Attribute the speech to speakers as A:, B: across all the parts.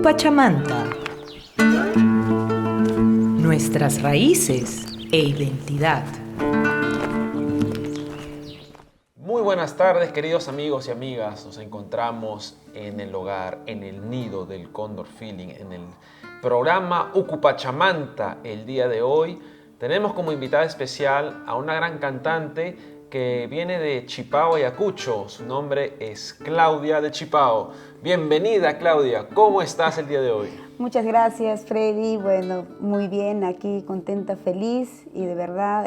A: Pachamanta. Nuestras raíces e identidad.
B: Muy buenas tardes, queridos amigos y amigas. Nos encontramos en el hogar, en el nido del Cóndor Feeling, en el programa Pachamanta. El día de hoy tenemos como invitada especial a una gran cantante que viene de Chipao, Ayacucho. Su nombre es Claudia de Chipao. Bienvenida, Claudia. ¿Cómo estás el día de hoy?
C: Muchas gracias, Freddy. Bueno, muy bien, aquí contenta, feliz y de verdad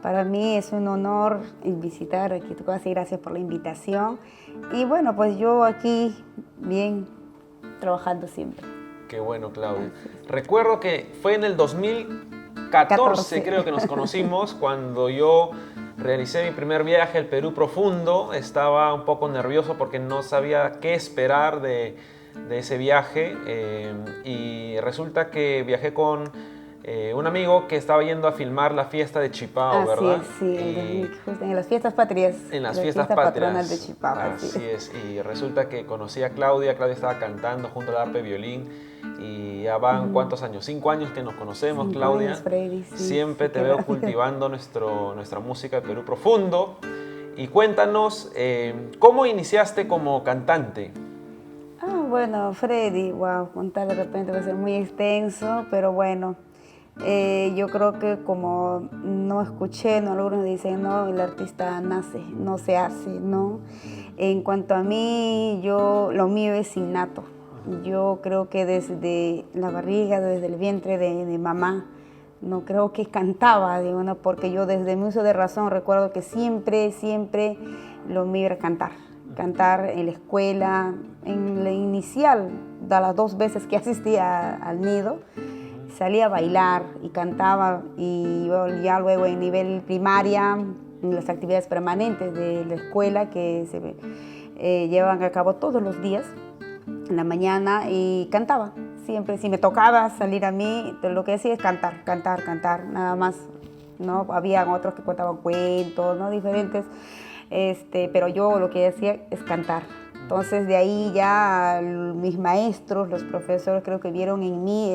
C: para mí es un honor visitar aquí tu casa y gracias por la invitación. Y bueno, pues yo aquí bien, trabajando siempre.
B: Qué bueno, Claudia. Recuerdo que fue en el 2014, creo que nos conocimos, cuando yo realicé mi primer viaje al Perú profundo. Estaba un poco nervioso porque no sabía qué esperar de ese viaje y resulta que viajé con un amigo que estaba yendo a filmar la fiesta de Chipao, ¿verdad?
C: Así es, sí, en las fiestas patrias.
B: En las fiestas patrias.
C: Patronal de Chipao.
B: Así es, y resulta que conocí a Claudia. Claudia estaba cantando junto al arpa de violín y ya van, ¿cuántos años? 5 años que nos conocemos,
C: 5
B: Claudia.
C: años, Freddy, sí,
B: Siempre
C: sí,
B: te veo cultivando nuestra música de Perú profundo. Y cuéntanos, ¿cómo iniciaste como cantante?
C: Bueno, Freddy, wow, contar de repente va a ser muy extenso, pero bueno, yo creo que como no escuché, no, algunos dicen, no, el artista nace, no se hace, ¿no? En cuanto a mí, lo mío es innato. Yo creo que desde la barriga, desde el vientre de mamá, no creo que cantaba, digo, no, porque yo desde mi uso de razón recuerdo que siempre lo mío era cantar en la escuela, en la inicial, de las 2 veces que asistía al nido, salía a bailar y cantaba, y ya luego en nivel primaria, en las actividades permanentes de la escuela que se llevan a cabo todos los días, en la mañana, y cantaba. Siempre, si me tocaba salir a mí, lo que hacía es cantar, nada más, ¿no? Había otros que contaban cuentos, ¿no? Diferentes, pero yo lo que hacía es cantar. Entonces de ahí ya mis maestros, los profesores, creo que vieron en mí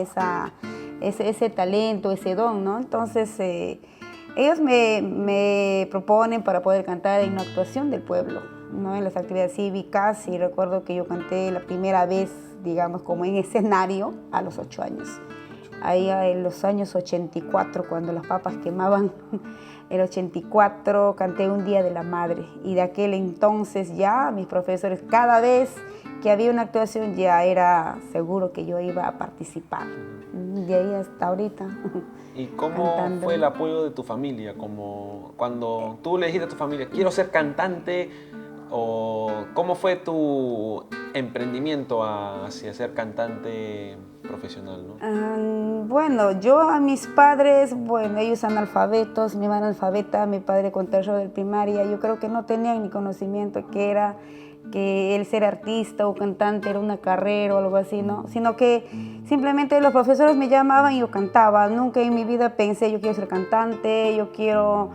C: ese talento, ese don, ¿no? Entonces ellos me proponen para poder cantar en una actuación del pueblo, ¿no? En las actividades cívicas, y recuerdo que yo canté la primera vez, digamos, como en escenario a los 8 años. Ahí en los años 84, cuando las papas quemaban, el 84 canté un Día de la Madre, y de aquel entonces ya mis profesores, cada vez que había una actuación ya era seguro que yo iba a participar. De ahí hasta ahorita.
B: ¿Y cómo fue el apoyo de tu familia? Como cuando tú le dijiste a tu familia, quiero ser cantante, o cómo fue tu emprendimiento hacia ser cantante profesional, ¿no?
C: Bueno, yo a mis padres, bueno, ellos analfabetos, mi mamá analfabeta, mi padre con tercero de primaria, yo creo que no tenían ni conocimiento que el ser artista o cantante era una carrera o algo así, ¿no? Sino que simplemente los profesores me llamaban y yo cantaba. Nunca en mi vida pensé, yo quiero ser cantante, yo quiero,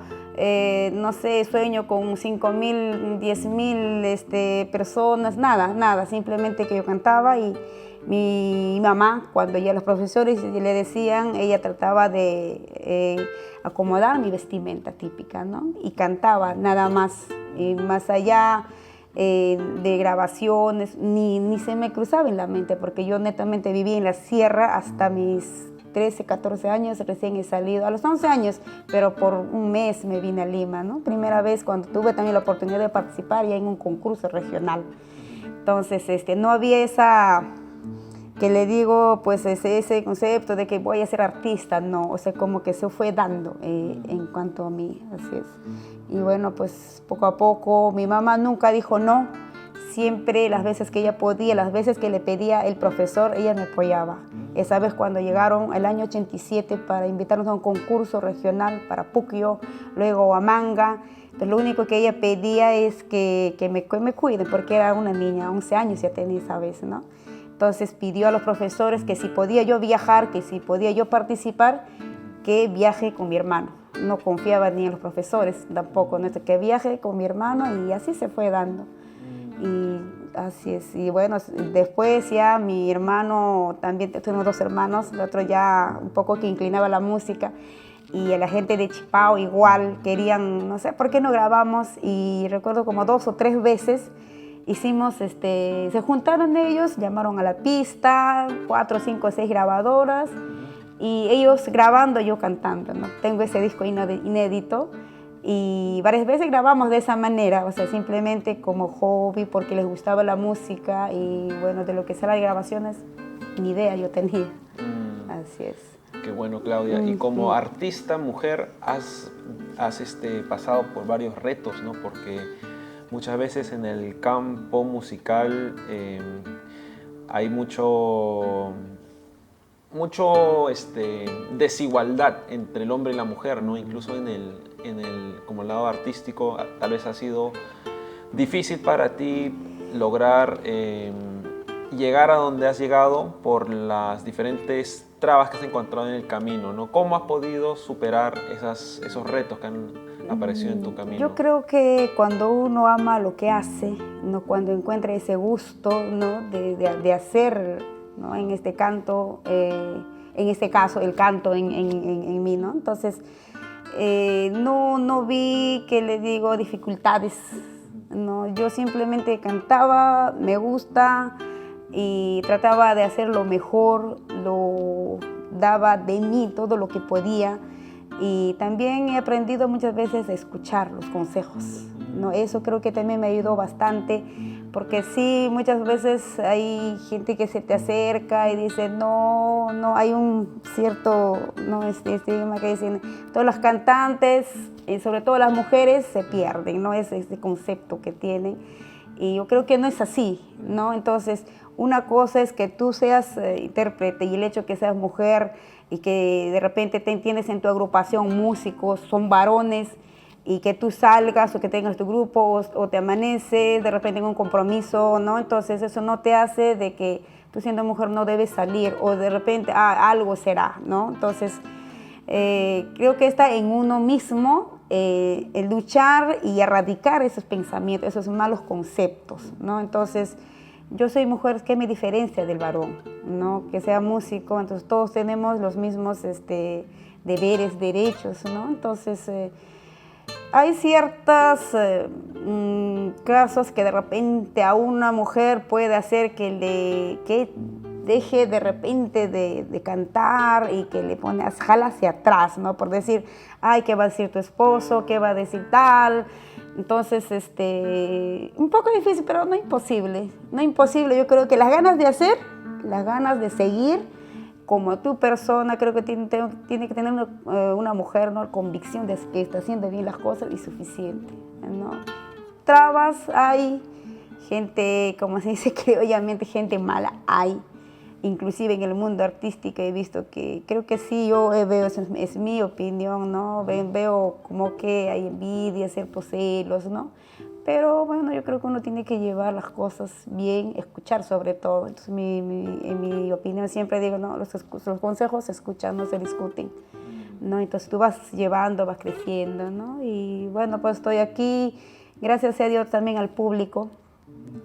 C: no sé, sueño con 5,000, 10,000 personas, nada, simplemente que yo cantaba. Y mi mamá, cuando ya los profesores le decían, ella trataba de acomodar mi vestimenta típica, ¿no? Y cantaba, nada más, y más allá de grabaciones, ni se me cruzaba en la mente, porque yo netamente viví en la sierra hasta mis 13, 14 años, recién he salido, a los 11 años, pero por un mes me vine a Lima, ¿no? Primera vez cuando tuve también la oportunidad de participar ya en un concurso regional. Entonces, no había esa, que le digo, pues ese concepto de que voy a ser artista, no, o sea, como que se fue dando en cuanto a mí, así es. Y bueno, pues poco a poco, mi mamá nunca dijo no, siempre las veces que ella podía, las veces que le pedía el profesor, ella me apoyaba. Esa vez cuando llegaron el año 87 para invitarnos a un concurso regional para Puquio, luego a Manga, pues lo único que ella pedía es que me cuiden, porque era una niña, 11 años ya tenía esa vez, ¿no? Entonces pidió a los profesores que si podía yo viajar, que si podía yo participar, que viaje con mi hermano. No confiaba ni en los profesores tampoco, ¿no? Que viaje con mi hermano, y así se fue dando. Y Así es. Y bueno, después ya mi hermano, también tenemos dos hermanos, el otro ya un poco que inclinaba la música. Y a la gente de Chipao igual querían, no sé, ¿por qué no grabamos? Y recuerdo como 2 o 3 veces hicimos, se juntaron ellos, llamaron a la pista, 4, 5, 6 grabadoras, y ellos grabando, yo cantando, ¿no? Tengo ese disco inédito, y varias veces grabamos de esa manera, o sea, simplemente como hobby, porque les gustaba la música, y bueno, de lo que será de grabaciones, ni idea yo tenía. Así es.
B: Qué bueno, Claudia. Y como artista, mujer, has pasado por varios retos, ¿no? Porque muchas veces en el campo musical hay mucho desigualdad entre el hombre y la mujer, ¿no? Incluso como el lado artístico, tal vez ha sido difícil para ti lograr llegar a donde has llegado por las diferentes trabas que has encontrado en el camino, ¿no? ¿Cómo has podido superar esos retos que han aparecido en tu camino?
C: Yo creo que cuando uno ama lo que hace, ¿no? Cuando encuentra ese gusto, ¿no? de hacer, ¿no? En este canto, en este caso el canto en mí, ¿no? Entonces, no vi, que le digo, dificultades, ¿no? Yo simplemente cantaba, me gusta, y trataba de hacer lo mejor, lo daba de mí todo lo que podía, y también he aprendido muchas veces a escuchar los consejos, ¿no? Eso creo que también me ayudó bastante, porque sí, muchas veces hay gente que se te acerca y dice, no, hay un cierto, ¿no? estigma que dicen, todas las cantantes, y sobre todo las mujeres, se pierden, ¿no? Es este concepto que tienen, y yo creo que no es así, ¿no? Entonces, una cosa es que tú seas intérprete, y el hecho que seas mujer y que de repente tienes en tu agrupación músicos, son varones, y que tú salgas o que tengas tu grupo o te amaneces de repente en un compromiso, ¿no? Entonces eso no te hace de que tú siendo mujer no debes salir, o de repente algo será, ¿no? Entonces creo que está en uno mismo el luchar y erradicar esos pensamientos, esos malos conceptos, ¿no? Entonces, yo soy mujer, ¿qué me diferencia del varón? ¿No? Que sea músico, entonces todos tenemos los mismos deberes, derechos, ¿no? Entonces, hay ciertos casos que de repente a una mujer puede hacer que deje de repente de cantar, y que le jala hacia atrás, ¿no? Por decir, ay, ¿qué va a decir tu esposo? ¿Qué va a decir tal? Entonces, un poco difícil, pero no imposible. No imposible. Yo creo que las ganas de hacer, las ganas de seguir, como tu persona, creo que tiene que tener una mujer, ¿no? Convicción de que está haciendo bien las cosas, y suficiente, ¿no? Trabas hay, gente, como se dice criollamente, gente mala hay. Inclusive en el mundo artístico he visto que, creo que sí, yo veo, es mi opinión, ¿no? Veo como que hay envidia, ciertos celos, ¿no? Pero bueno, yo creo que uno tiene que llevar las cosas bien, escuchar sobre todo. Entonces, en mi opinión siempre digo, no, los consejos se escuchan, no se discuten, ¿no? Entonces tú vas llevando, vas creciendo, ¿no? Y bueno, pues estoy aquí, gracias a Dios, también al público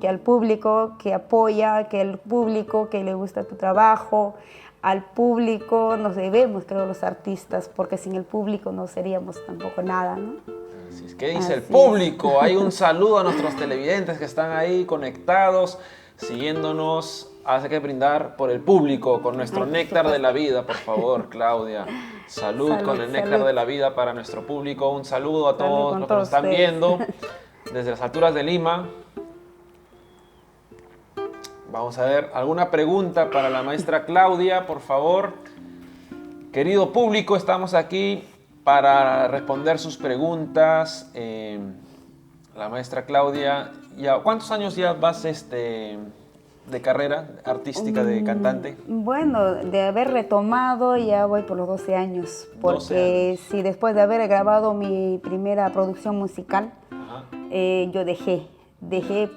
C: que apoya, que el público que le gusta tu trabajo, al público nos debemos, creo, los artistas, porque sin el público no seríamos tampoco nada, ¿no?
B: Así es. ¿Qué dice el público? Hay un saludo a nuestros televidentes que están ahí conectados, siguiéndonos. Hace que brindar por el público, con nuestro néctar de la vida, por favor, Claudia. Salud con el néctar de la vida para nuestro público. Un saludo a todos los que nos están viendo desde las alturas de Lima. Vamos a ver, ¿alguna pregunta para la maestra Claudia, por favor? Querido público, estamos aquí para responder sus preguntas. La maestra Claudia, ¿cuántos años ya vas de carrera artística de cantante?
C: Bueno, de haber retomado ya voy por los 12 años, porque
B: 12 años.
C: Sí, después de haber grabado mi primera producción musical, yo dejé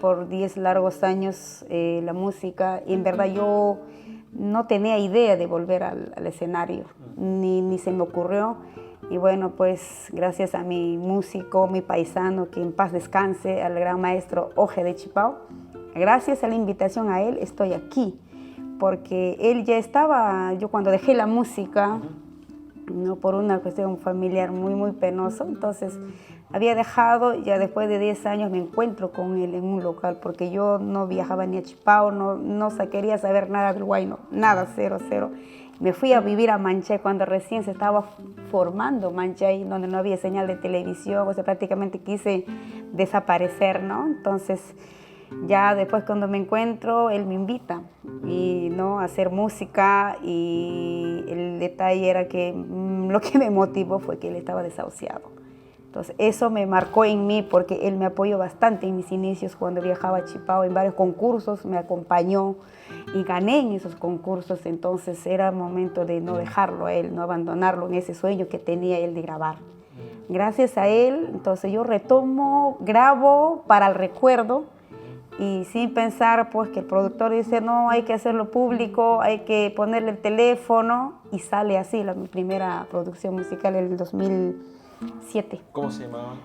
C: por 10 largos años la música, y en verdad yo no tenía idea de volver al escenario, ni se me ocurrió. Y bueno, pues gracias a mi músico, mi paisano, que en paz descanse, al gran maestro Oje de Chipao, Gracias a la invitación a él estoy aquí, porque él ya estaba, yo cuando dejé la música, no por una cuestión familiar muy penosa, entonces había dejado, ya después de 10 años me encuentro con él en un local, porque yo no viajaba ni a Chipao, no quería saber nada del Huayno, nada, cero. Me fui a vivir a Manchay cuando recién se estaba formando Manchay, donde no había señal de televisión, o sea, prácticamente quise desaparecer, ¿no? Entonces, ya después cuando me encuentro, él me invita y, ¿no? a hacer música, y el detalle era que lo que me motivó fue que él estaba desahuciado. Entonces, eso me marcó en mí porque él me apoyó bastante en mis inicios cuando viajaba a Chipao en varios concursos, me acompañó y gané en esos concursos. Entonces, era momento de no dejarlo a él, no abandonarlo en ese sueño que tenía él de grabar. Gracias a él, entonces yo retomo, grabo para el recuerdo y sin pensar pues que el productor dice no, hay que hacerlo público, hay que ponerle el teléfono, y sale así mi primera producción musical en el 2007.
B: ¿Cómo se llamaba?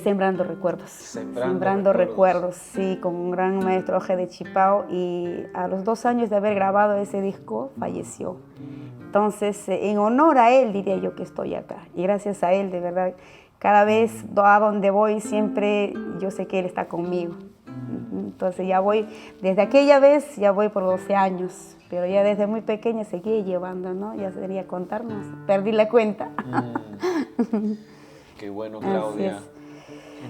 C: Sembrando Recuerdos.
B: Sembrando
C: Recuerdos, sí, con un gran maestro Jorge de Chipao, y a los 2 años de haber grabado ese disco falleció. Entonces, en honor a él diría yo que estoy acá, y gracias a él, de verdad, cada vez a donde voy siempre yo sé que él está conmigo. Entonces ya voy, desde aquella vez ya voy por 12 años, pero ya desde muy pequeña seguí llevando, ¿no? Ya sería contarnos, perdí la cuenta.
B: Qué bueno, Claudia.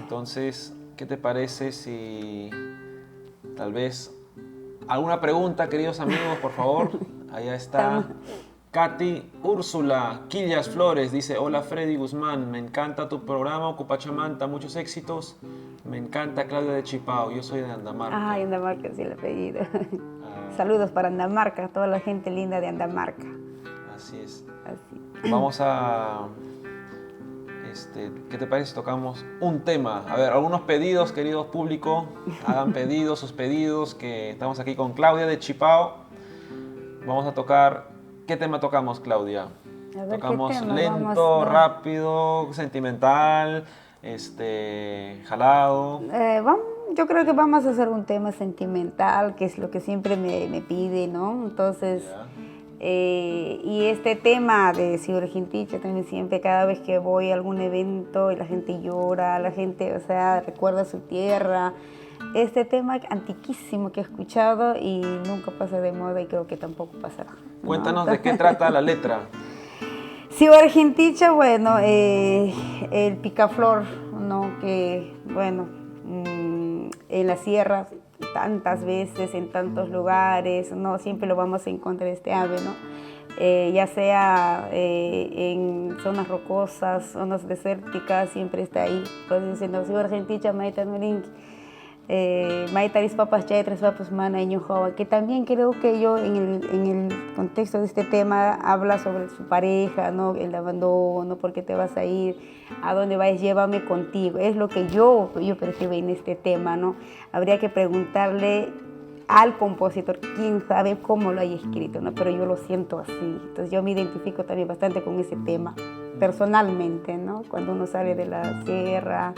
B: Entonces, ¿qué te parece si tal vez alguna pregunta, queridos amigos, por favor? Allá está Katy Úrsula Quillas Flores, dice: hola Freddy Guzmán, me encanta tu programa Ucupachamanta, muchos éxitos. Me encanta Claudia de Chipao, yo soy de Andamarca.
C: Andamarca, sí, el apellido. Saludos para Andamarca, toda la gente linda de Andamarca.
B: Así es.
C: Así.
B: Vamos a... ¿qué te parece si tocamos un tema? A ver, algunos pedidos, queridos público. Hagan pedidos, sus pedidos, que estamos aquí con Claudia de Chipao. Vamos a tocar... ¿Qué tema tocamos, Claudia?
C: A ver,
B: tocamos
C: tema
B: lento, rápido, sentimental, jalado.
C: Yo creo que vamos a hacer un tema sentimental, que es lo que siempre me pide, ¿no? Entonces, y este tema de Siurjinticha también siempre, cada vez que voy a algún evento y la gente llora, la gente, o sea, recuerda su tierra. Este tema antiquísimo que he escuchado y nunca pasa de moda, y creo que tampoco pasará, ¿no?
B: Cuéntanos de qué trata la letra.
C: Siurjinticha, bueno, el picaflor, ¿no? Que, bueno, en la sierra, tantas veces, en tantos lugares, ¿no? Siempre lo vamos a encontrar este ave, ¿no? Ya sea en zonas rocosas, zonas desérticas, siempre está ahí. Entonces, diciendo, Siurjinticha, Maita Nurinki. Maitaris papas chaytres papas mana ñujawa, que también creo que yo en el contexto de este tema habla sobre su pareja, ¿no? El abandono, por qué te vas a ir, a dónde vas, llévame contigo. Es lo que yo percibo en este tema, ¿no? Habría que preguntarle al compositor, quién sabe cómo lo haya escrito, ¿no? Pero yo lo siento así. Entonces yo me identifico también bastante con ese tema, personalmente, ¿no? Cuando uno sale de la sierra,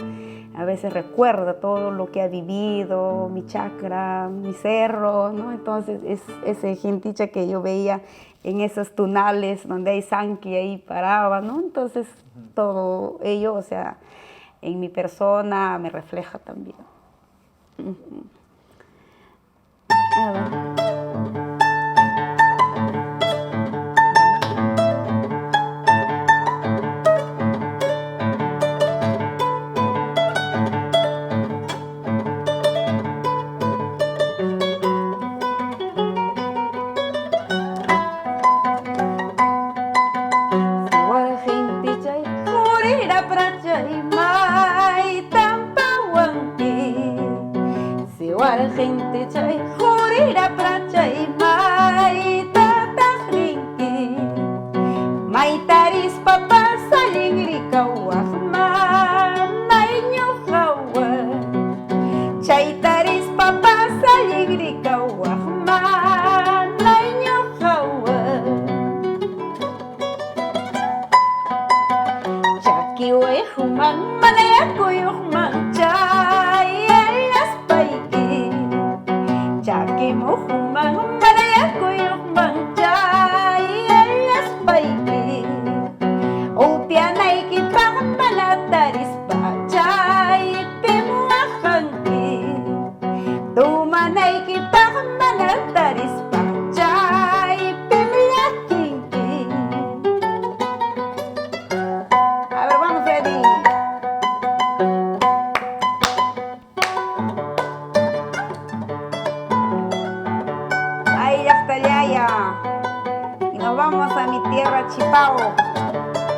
C: a veces recuerda todo lo que ha vivido, mi chacra, mi cerro, ¿no? Entonces es ese Genticha que yo veía en esos tunales donde hay sanqui, ahí paraba, ¿no? Entonces todo ello, o sea, en mi persona me refleja también. A ver. Gente chay jurira prachay mai tatahrinki maitaris papas alingrika wahma naiño hawa chaitaris papas alingrika wahma naiño hawa chaki wehuman manayakuyuhman chay alas paiki Kimuhumang manayakuyok mangchay alas paiki Upianay kipang malataris pachay pimuakanki Tumanay kipang malataris pachay pimiakinki. A ver, vamos, Freddy. Ahí ya está Yaya. Y nos vamos a mi tierra Chipao.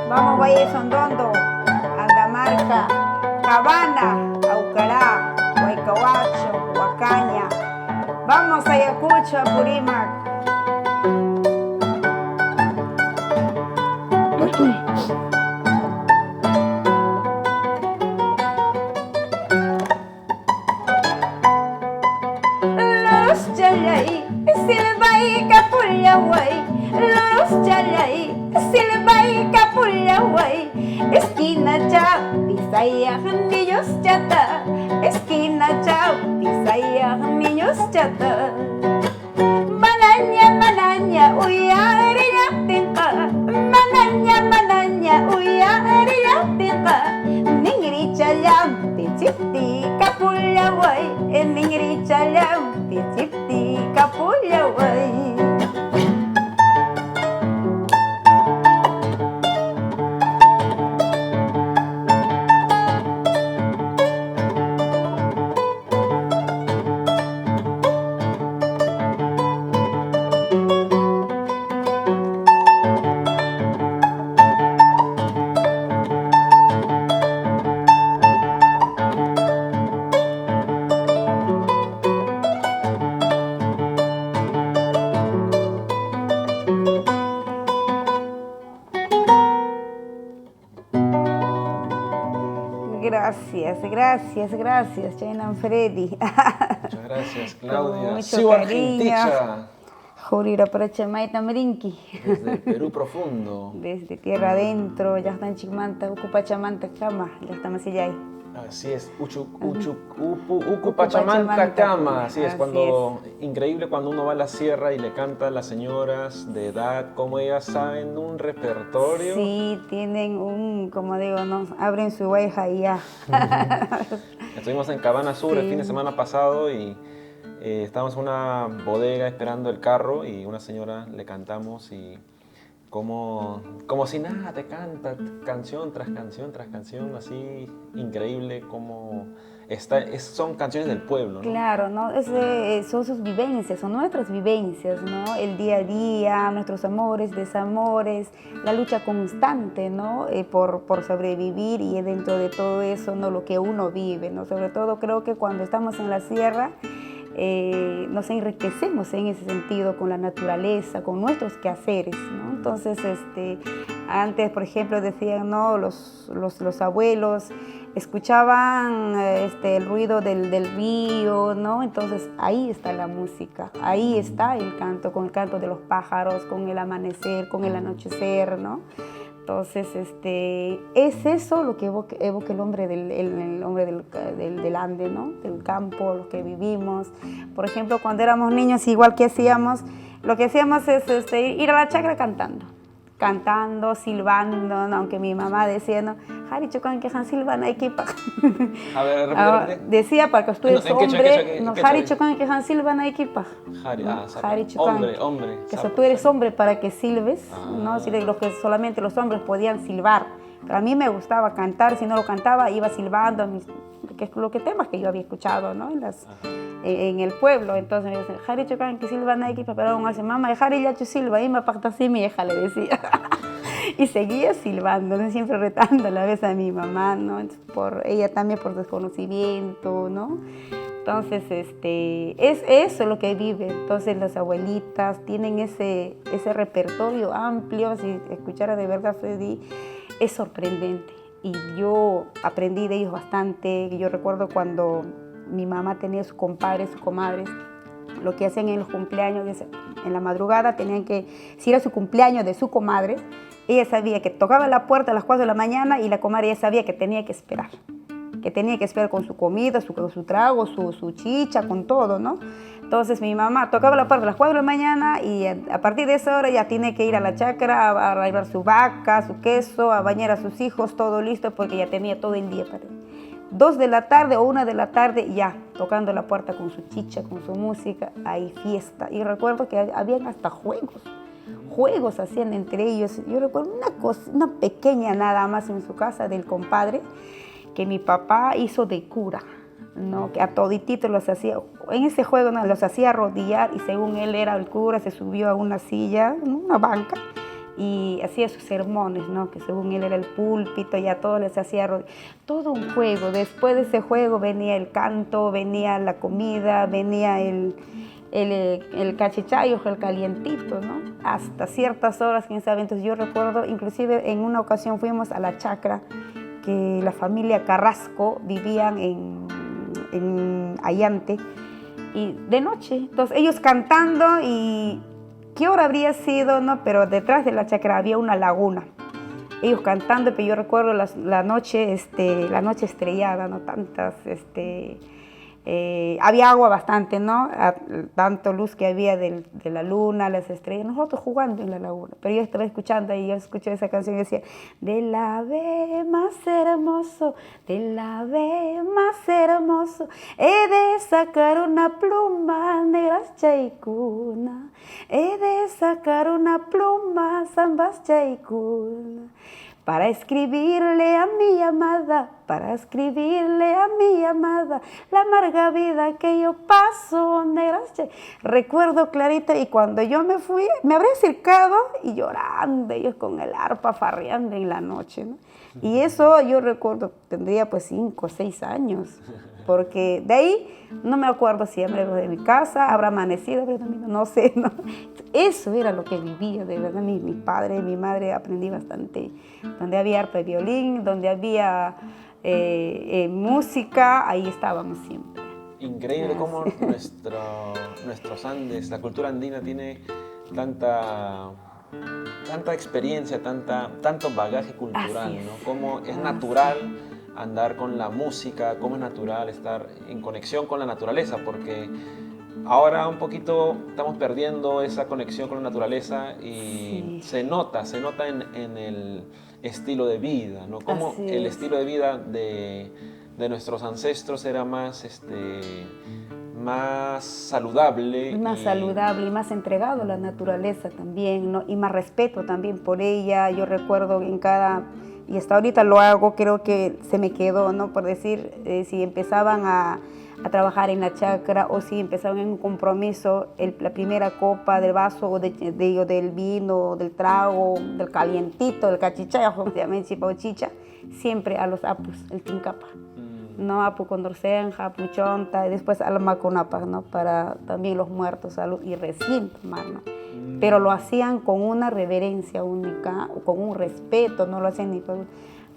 C: Vamos Valle Sondondo, Andamarca, Cabana, Aucará, Huaycahuacho, Huacaña. Vamos a Ayacucho, Apurímac. Los Chalay, Silvay, Capulaway. Los Chalay, Silvay, Capulaway. Esquina Chapi, Sayaj, niños chata. Esquina Chapi, Sayaj, niños chata. Mananya, mananya, uyariya tinka. Mananya, uyariya tinka. Ningri chalam, pichipti, kapulaway. Ningri chalam, pichipti, kapulaway. Gracias, Chainan Freddy.
B: Muchas gracias, Claudia.
C: Con mucho
B: Siwa
C: cariño.
B: Argenticha,
C: Jurira para Chamaita Merinqui.
B: desde el Perú profundo.
C: Desde tierra adentro, ya está en Chimanta, Ucupachamanta, Cama, ya estamos allá.
B: Así es, Ucu Pachamanta Cama. Así es,
C: Así
B: cuando increíble cuando uno va a la sierra y le canta a las señoras de edad, como ellas saben un repertorio.
C: Sí, tienen un, como digo, no, abren su oreja y ya.
B: Estuvimos en Cabana Sur el
C: Sí.
B: fin de semana pasado y estábamos en una bodega esperando el carro y una señora le cantamos y como si nada te canta canción tras canción tras canción, así increíble como son canciones del pueblo, ¿no?
C: Claro, ¿no? Son sus vivencias, son nuestras vivencias, ¿no? El día a día, nuestros amores, desamores, la lucha constante, ¿no? Por sobrevivir y dentro de todo eso, ¿no? Lo que uno vive, ¿no? Sobre todo creo que cuando estamos en la sierra, nos enriquecemos en ese sentido con la naturaleza, con nuestros quehaceres, ¿no? Entonces, antes, por ejemplo, decían, ¿no? Los abuelos escuchaban el ruido del río, ¿no? Entonces, ahí está la música, ahí está el canto, con el canto de los pájaros, con el amanecer, con el anochecer, ¿no? Entonces, es eso lo que evoca el hombre del Ande, ¿no? Del campo, lo que vivimos. Por ejemplo, cuando éramos niños, igual que hacíamos, lo que hacíamos es ir a la chacra cantando, silbando, ¿no? Aunque mi mamá decía, ¿no? Jari chocan que han silban hay que
B: A ver, repite.
C: decía para que tú eres
B: ¿En qué
C: hombre,
B: en
C: no,
B: qué
C: Jari
B: chaque?
C: chocan que han silban hay que
B: Jari,
C: Jari chocan.
B: hombre.
C: Que
B: sapo,
C: tú eres
B: sapo.
C: hombre para que silbes, ¿no? Si los que solamente los hombres podían silbar. Pero a mí me gustaba cantar, si no lo cantaba iba silbando lo que temas que yo había escuchado, ¿no? En el pueblo. Entonces me decían, Jari chocan que silban hay que pero aún así, mamá, Jari ya silba, y me pacta así mi hija le decía. Y seguía silbando, ¿no? Siempre retando a la vez a mi mamá, ¿no? Ella también por desconocimiento, ¿no? Entonces, es eso lo que vive. Entonces, las abuelitas tienen ese repertorio amplio. Si escuchara de verdad, Freddy, es sorprendente. Y yo aprendí de ellos bastante. Yo recuerdo cuando mi mamá tenía sus compadres, sus comadres, lo que hacían en los cumpleaños, en la madrugada, tenían que, si era su cumpleaños de su comadre, ella sabía que tocaba la puerta a las 4 de la mañana y la comadre ya sabía que tenía que esperar con su comida, su trago, su chicha, con todo, ¿no? Entonces mi mamá tocaba la puerta a las 4 de la mañana y a partir de esa hora ya tiene que ir a la chacra a arreglar su vaca, su queso, a bañar a sus hijos, todo listo porque ya tenía todo el día para él. 2 de la tarde o 1 de la tarde ya tocando la puerta con su chicha, con su música, ahí fiesta. Y recuerdo que habían hasta juegos hacían entre ellos. Yo recuerdo una pequeña nada más en su casa del compadre que mi papá hizo de cura, ¿no? Que a todititos los hacía, en ese juego, ¿no?, los hacía arrodillar y según él era el cura, se subió a una silla, una banca, y hacía sus sermones, ¿no? Que según él era el púlpito y a todos les hacía arrodillar. Todo un juego. Después de ese juego venía el canto, venía la comida, venía el cachichayo, el calientito, ¿no? Hasta ciertas horas, quién sabe. Entonces yo recuerdo, inclusive en una ocasión fuimos a la chacra, que la familia Carrasco vivían en Ayante, y de noche, entonces ellos cantando, y qué hora habría sido, ¿no? Pero detrás de la chacra había una laguna, ellos cantando, pero yo recuerdo la noche estrellada, ¿no? Tantas, había agua bastante, ¿no? Tanto luz que había de la luna, las estrellas, nosotros jugando en la laguna. Pero yo estaba escuchando y yo escuché esa canción y decía, del ave más hermoso, del ave más hermoso, he de sacar una pluma negra chaicuna, he de sacar una pluma zambas chaicuna. Para escribirle a mi amada, para escribirle a mi amada, la amarga vida que yo paso, negras. Recuerdo clarito, y cuando yo me fui, me habré acercado y llorando, ellos con el arpa farreando en la noche, ¿no? Y eso yo recuerdo, tendría pues 5 o 6 años, porque de ahí no me acuerdo si habré ido de mi casa, habrá amanecido, no sé, ¿no? Eso era lo que vivía, de verdad. Mi padre y mi madre aprendí bastante. Donde había arpa y violín, donde había música, ahí estábamos siempre.
B: Increíble cómo nuestros Andes, la cultura andina tiene tanta experiencia, tanto bagaje cultural, ¿no? Cómo es natural andar con la música, cómo es natural estar en conexión con la naturaleza, porque ahora un poquito estamos perdiendo esa conexión con la naturaleza y se nota en el estilo de vida, ¿no? Como el estilo de vida de nuestros ancestros era más saludable.
C: Más saludable y más entregado a la naturaleza también, ¿no? Y más respeto también por ella. Yo recuerdo y hasta ahorita lo hago, creo que se me quedó, ¿no? Por decir, si empezaban a trabajar en la chacra o si empezaban en un compromiso, la primera copa del vaso o del vino, del trago, del calientito, del cachichayo, como se llama en Chipao chicha, siempre a los apus, el tincapa. ¿No? Apu condorcenja, apu chonta, y después al macunapa, ¿no? Para también los muertos, salud, y recién tomar, ¿no? Pero lo hacían con una reverencia única, con un respeto, no lo hacían ni por...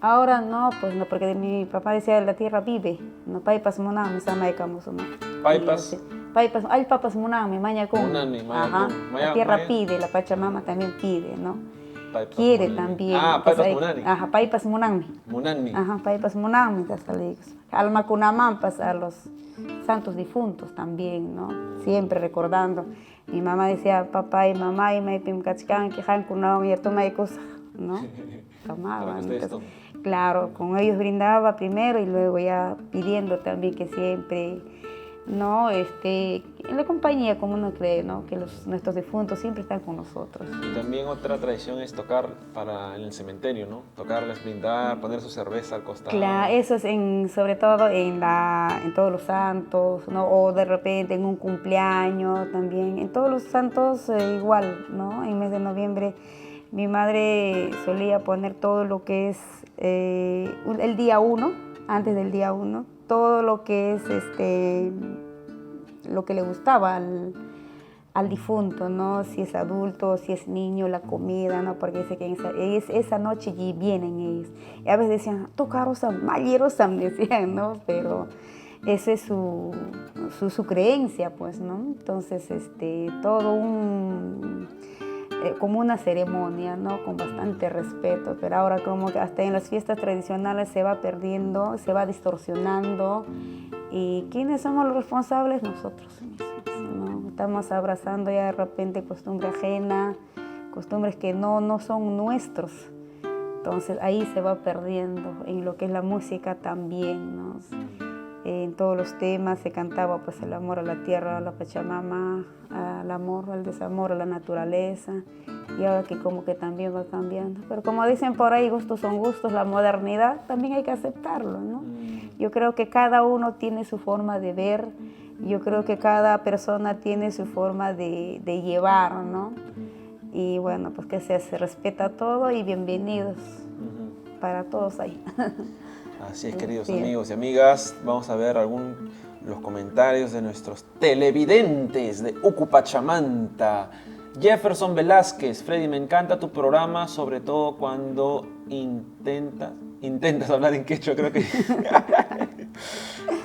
C: Ahora no, pues no, porque mi papá decía, la tierra vive, no paipas munami, samaicamos, ¿no?
B: Paipas.
C: Paipas, hay papas munami, mañacón. Ajá, la tierra pide, la Pachamama también pide, ¿no? Quiere también.
B: Paipas munani.
C: Ajá, paipas munami.
B: Munani.
C: Ajá, paipas munami, alma kunamampas, a los santos difuntos también, ¿no? Siempre recordando. Mi mamá decía, papá y mamá y maipim kachkan, que han kunam y tomai cosas, ¿no? Tomaban. Claro, con ellos brindaba primero y luego ya pidiendo también que siempre, ¿no? En la compañía, como uno cree, ¿no? Que nuestros difuntos siempre están con nosotros.
B: Y también otra tradición es tocar en el cementerio, ¿no? Tocarles, brindar, poner su cerveza al costado.
C: Claro, eso es sobre todo en todos los santos, ¿no? O de repente en un cumpleaños también. En todos los santos igual, ¿no? En mes de noviembre mi madre solía poner todo lo que es el día 1, antes del día 1, todo lo que es lo que le gustaba al difunto, ¿no? Si es adulto, si es niño, la comida, ¿no? Porque dice que esa noche y vienen ellos. Y a veces decían, tocarosam, mallerosam, decían, ¿no? Pero esa es su creencia, pues, ¿no? Entonces, todo como una ceremonia, ¿no? Con bastante respeto, pero ahora como que hasta en las fiestas tradicionales se va perdiendo, se va distorsionando ¿Y quiénes somos los responsables? Nosotros mismos, ¿no? Estamos abrazando ya de repente costumbre ajena, costumbres que no son nuestros. Entonces ahí se va perdiendo, en lo que es la música también, ¿no? En todos los temas se cantaba pues el amor a la tierra, a la Pachamama, al amor, al desamor, a la naturaleza, y ahora que como que también va cambiando. Pero como dicen por ahí, gustos son gustos, la modernidad también hay que aceptarlo, ¿no? Yo creo que cada uno tiene su forma de ver, yo creo que cada persona tiene su forma de llevar, ¿no? Y bueno, pues que se respeta todo y bienvenidos para todos ahí.
B: Así es, queridos amigos y amigas, vamos a ver los comentarios de nuestros televidentes de Ucupachamanta. Jefferson Velázquez: Freddy, me encanta tu programa, sobre todo cuando intentas hablar en quechua, creo que...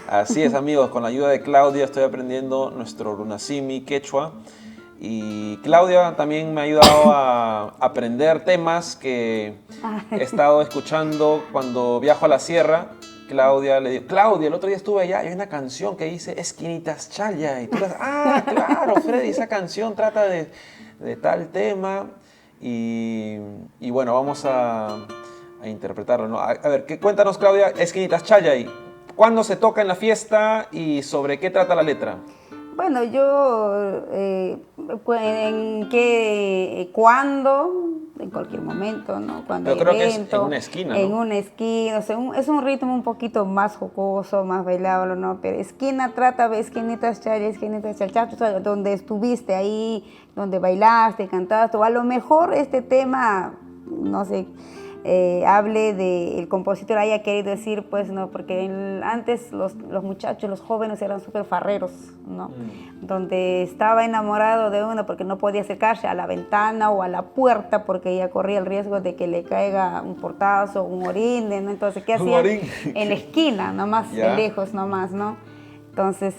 B: Así es, amigos, con la ayuda de Claudia estoy aprendiendo nuestro runasimi quechua. Y Claudia también me ha ayudado a aprender temas que he estado escuchando cuando viajo a la sierra. Claudia, le digo, Claudia, el otro día estuve allá y hay una canción que dice Esquinitas Chaya. Y tú las, claro, Freddy, esa canción trata de tal tema. Y bueno, vamos a interpretarlo, ¿no? A ver, cuéntanos, Claudia, Esquinitas Chaya. ¿Cuándo se toca en la fiesta y sobre qué trata la letra?
C: Bueno, yo, ¿cuándo? En cualquier momento, ¿no? Cuando
B: yo creo
C: evento,
B: que es en una esquina, ¿no?
C: En una esquina, o sea, es un ritmo un poquito más jocoso, más bailable, ¿no? Pero esquina trata de esquinitas chalchachos, donde estuviste ahí, donde bailaste, cantaste, o a lo mejor este tema, no sé, hable de, el compositor haya querido decir, pues no, porque antes los muchachos, los jóvenes eran súper farreros, ¿no? Donde estaba enamorado de uno porque no podía acercarse a la ventana o a la puerta porque ya corría el riesgo de que le caiga un portazo, un orine, ¿no? Entonces, ¿qué hacían? En la esquina, nomás, de lejos nomás, ¿no? Entonces,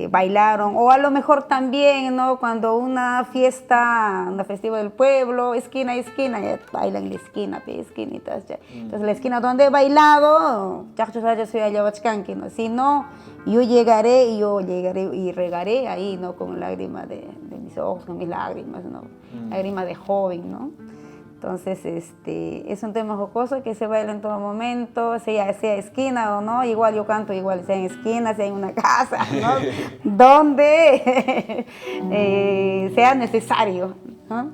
C: bailaron, o a lo mejor también, ¿no? Cuando una fiesta, una festival del pueblo, esquina a esquina, ya bailan en la esquina, esquinitas, ya. Entonces, la esquina donde he bailado, yo soy Ayawachcanqui, ¿no? Si no, yo llegaré y regaré ahí, ¿no? Con lágrimas de mis ojos, con mis lágrimas, ¿no? Lágrimas de joven, ¿no? Entonces, es un tema jocoso que se baila en todo momento, sea esquina o no, igual yo canto, igual sea en esquina, sea en una casa, ¿no? Donde sea necesario, ¿no?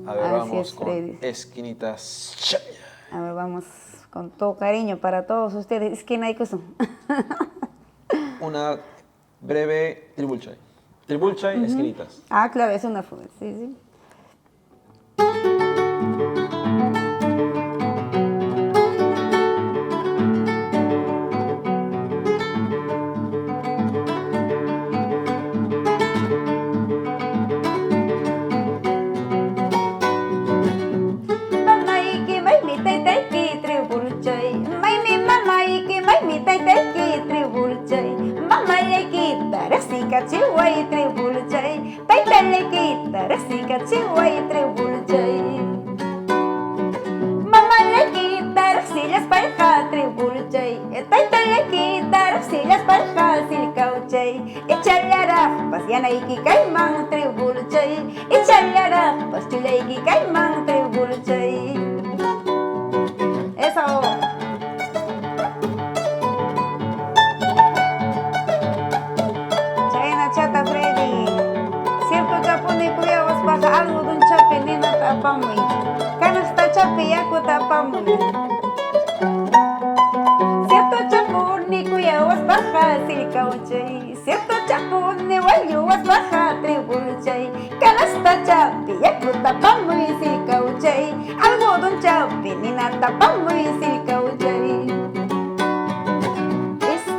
B: A ver, vamos con Esquinitas Chaya.
C: A ver, vamos con todo cariño para todos ustedes. Esquina y cosa.
B: Una breve tribulchay. Tribulchay, esquinitas.
C: Ah, claro, es una fuga, sí, sí. Chihuay tribulchay, taitalequita, rasica chihuay tribulchay. Mamá le quita rasillas para tribulchay, taitalequita rasillas para silcauchay. Echarle arapas, yanaiki caimán tribulchay, echarle arapas, chuleiki caimán tribulchay. Eso. Chata Freddy, cierto chapuni cuyawas baja algo de un chapi nina tapamui, canasta chapi yaku tapamui. Cierto chapuni cuyawas baja silcauchay, cierto chapuni wayuwas baja tribulchay, canasta chapi yaku tapamui silcauchay, algo de un chapi nina tapamui silcauchay.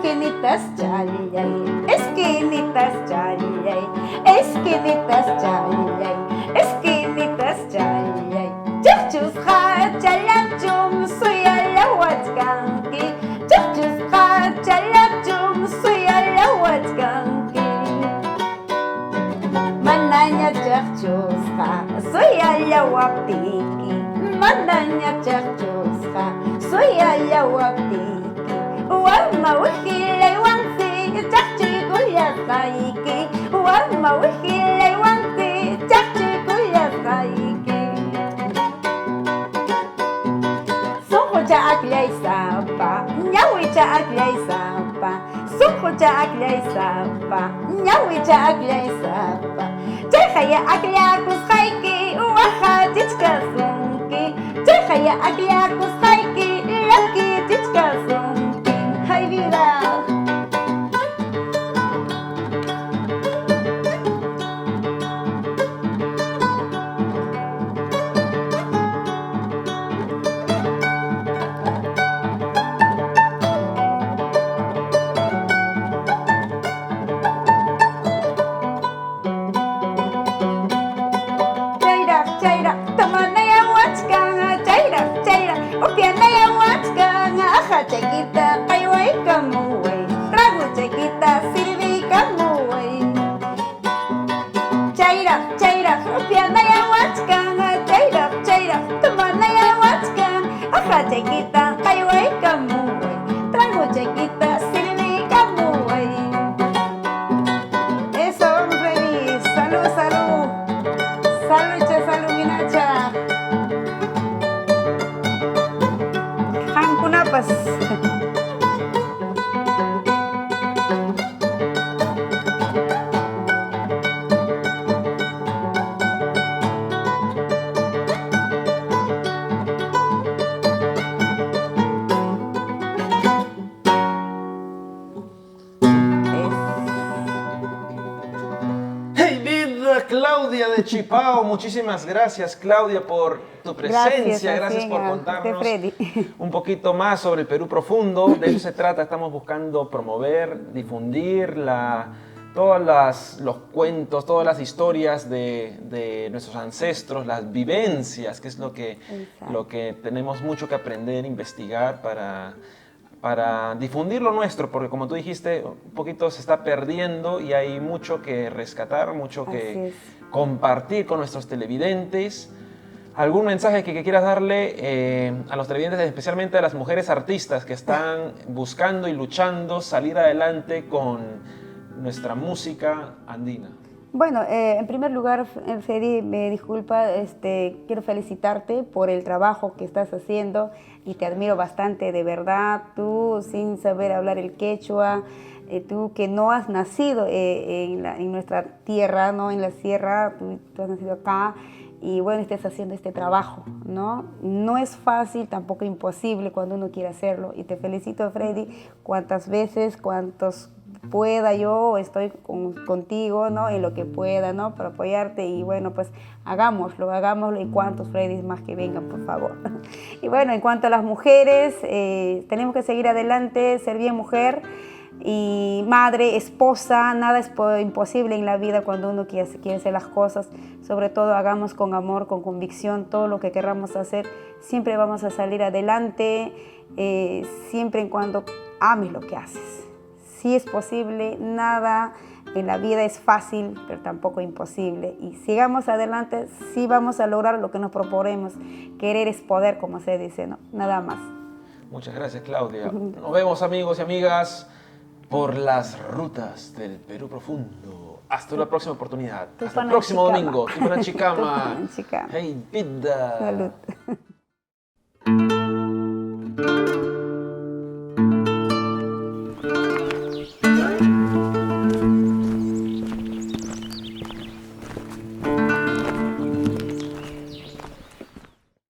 C: Esquinitas chayay, esquinitas chayay, esquinitas chayay, esquinitas chayay. Chachus hachalachum soy alahuachkanki, chachus hachalachum soy alahuachkanki. Manaña chachus soy alahuaptiki, manaña chachus soy alahuaptiki. Wama wikile chachi kuya saiki, wan mawihile wanti, chachi kuya saiki. Soho cha aklay sapa, nyawi cha aklay sapa. Soho cha aklay sapa, nyawi cha aklay sapa. Chaya aklyakus haiki, waha tichka sunki. Chaya aklyakus haiki, laki tichka sunki. Hay vida. Chiquita, kaiway kamuway, trago chiquita, sirvi kamuway. Chaira, piana ya wachkan, chaira, tomana ya wachkan. Aja chiquita, kaiway kamuway, trago chiquita, sirvi kamuway. Eso, Freddy, salud. Salud, minacha. Hankunapas.
B: Claudia de Chipao, muchísimas gracias Claudia por tu presencia, gracias por contarnos un poquito más sobre el Perú profundo. De eso se trata, estamos buscando promover, difundir todos los cuentos, todas las historias de nuestros ancestros, las vivencias, que es lo que tenemos mucho que aprender, investigar para difundir lo nuestro, porque como tú dijiste, un poquito se está perdiendo y hay mucho que rescatar, mucho que compartir con nuestros televidentes. ¿Algún mensaje que quieras darle a los televidentes, especialmente a las mujeres artistas que están buscando y luchando salir adelante con nuestra música andina?
C: Bueno, en primer lugar, Freddy, me disculpa, quiero felicitarte por el trabajo que estás haciendo y te admiro bastante, de verdad. Tú, sin saber hablar el quechua, tú que no has nacido en nuestra tierra, ¿no? En la sierra, tú has nacido acá y bueno, estás haciendo este trabajo, ¿no? No es fácil, tampoco imposible cuando uno quiere hacerlo y te felicito, Freddy, cuantas veces, cuantos pueda yo estoy contigo, ¿no? En lo que pueda, ¿no? Para apoyarte y bueno, pues hagámoslo y cuantos Freddys más que vengan, por favor. Y bueno, en cuanto a las mujeres, tenemos que seguir adelante, ser bien mujer y madre, esposa, nada es imposible en la vida cuando uno quiere hacer las cosas, sobre todo hagamos con amor, con convicción, todo lo que queramos hacer, siempre vamos a salir adelante, siempre en cuando ames lo que haces. Sí es posible, nada en la vida es fácil, pero tampoco imposible. Y sigamos adelante, sí vamos a lograr lo que nos proponemos. Querer es poder, como se dice, ¿no? Nada más.
B: Muchas gracias, Claudia. Nos vemos, amigos y amigas, por las rutas del Perú profundo. Hasta la próxima oportunidad. Hasta el próximo domingo. Tupanachicama. Hey, vida.
C: Salud.